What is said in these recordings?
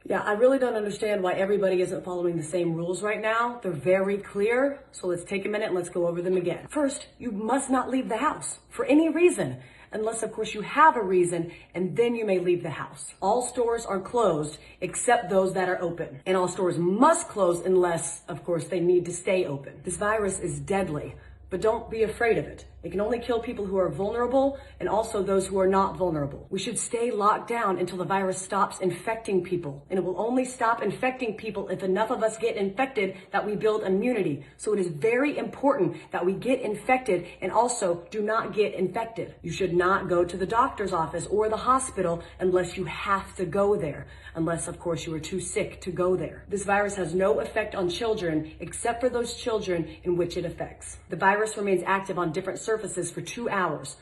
Yeah, I really don't understand why everybody isn't following the same rules right now. They're very clear. So let's take a minute and let's go over them again. First, you must not leave the house for any reason, unless of course you have a reason, and then you may leave the house. All stores are closed except those that are open. And all stores must close unless, of course, they need to stay open. This virus is deadly, but don't be afraid of it. It can only kill people who are vulnerable and also those who are not vulnerable. We should stay locked down until the virus stops infecting people. And it will only stop infecting people if enough of us get infected that we build immunity. So it is very important that we get infected and also do not get infected. You should not go to the doctor's office or the hospital unless you have to go there. Unless, of course, you are too sick to go there. This virus has no effect on children except for those children in which it affects. The virus remains active on different surfaces for 2 hours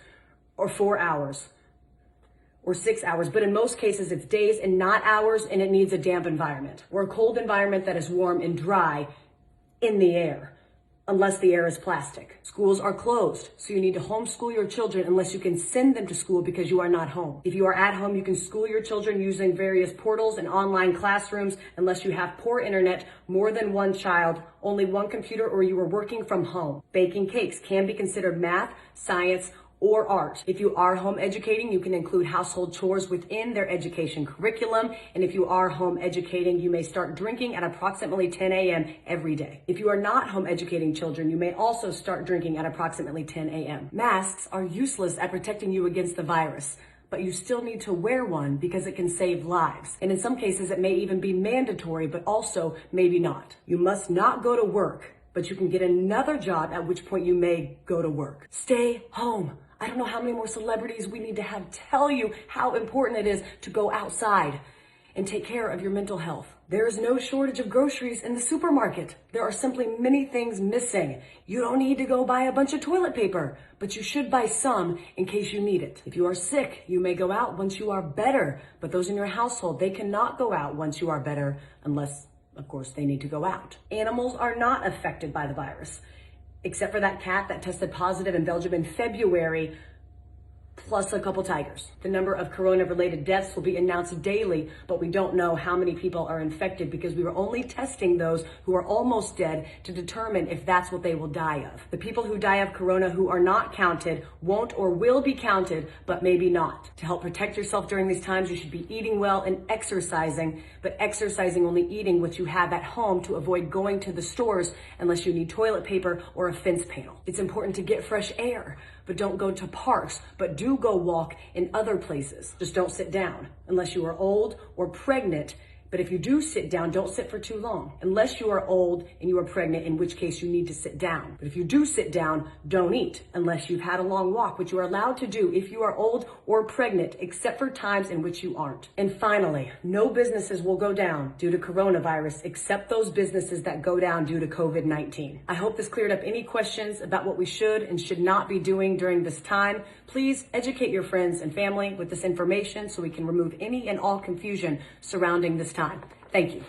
or 4 hours or 6 hours, but in most cases it's days and not hours, and it needs a damp environment or a cold environment that is warm and dry in the air, unless the air is plastic. Schools are closed, so you need to homeschool your children unless you can send them to school because you are not home. If you are at home, you can school your children using various portals and online classrooms unless you have poor internet, more than one child, only one computer, or you are working from home. Baking cakes can be considered math, science, or art. If you are home educating, you can include household chores within their education curriculum. And if you are home educating, you may start drinking at approximately 10 a.m. every day. If you are not home educating children, you may also start drinking at approximately 10 a.m. Masks are useless at protecting you against the virus, but you still need to wear one because it can save lives. And in some cases, it may even be mandatory, but also maybe not. You must not go to work, but you can get another job, at which point you may go to work. Stay home. I don't know how many more celebrities we need to have tell you how important it is to go outside and take care of your mental health. There is no shortage of groceries in the supermarket. There are simply many things missing. You don't need to go buy a bunch of toilet paper, but you should buy some in case you need it. If you are sick, you may go out once you are better, but those in your household, they cannot go out once you are better unless, of course, they need to go out. Animals are not affected by the virus, except for that cat that tested positive in Belgium in February, plus a couple tigers. The number of corona-related deaths will be announced daily, but we don't know how many people are infected because we were only testing those who are almost dead to determine if that's what they will die of. The people who die of corona who are not counted won't or will be counted, but maybe not. To help protect yourself during these times, you should be eating well and exercising, but exercising only eating what you have at home to avoid going to the stores unless you need toilet paper or a fence panel. It's important to get fresh air, but don't go to parks, but do go walk in other places. Just don't sit down unless you are old or pregnant. But if you do sit down, don't sit for too long, unless you are old and you are pregnant, in which case you need to sit down. But if you do sit down, don't eat unless you've had a long walk, which you are allowed to do if you are old or pregnant, except for times in which you aren't. And finally, no businesses will go down due to coronavirus except those businesses that go down due to COVID-19. I hope this cleared up any questions about what we should and should not be doing during this time. Please educate your friends and family with this information so we can remove any and all confusion surrounding this time. Thank you.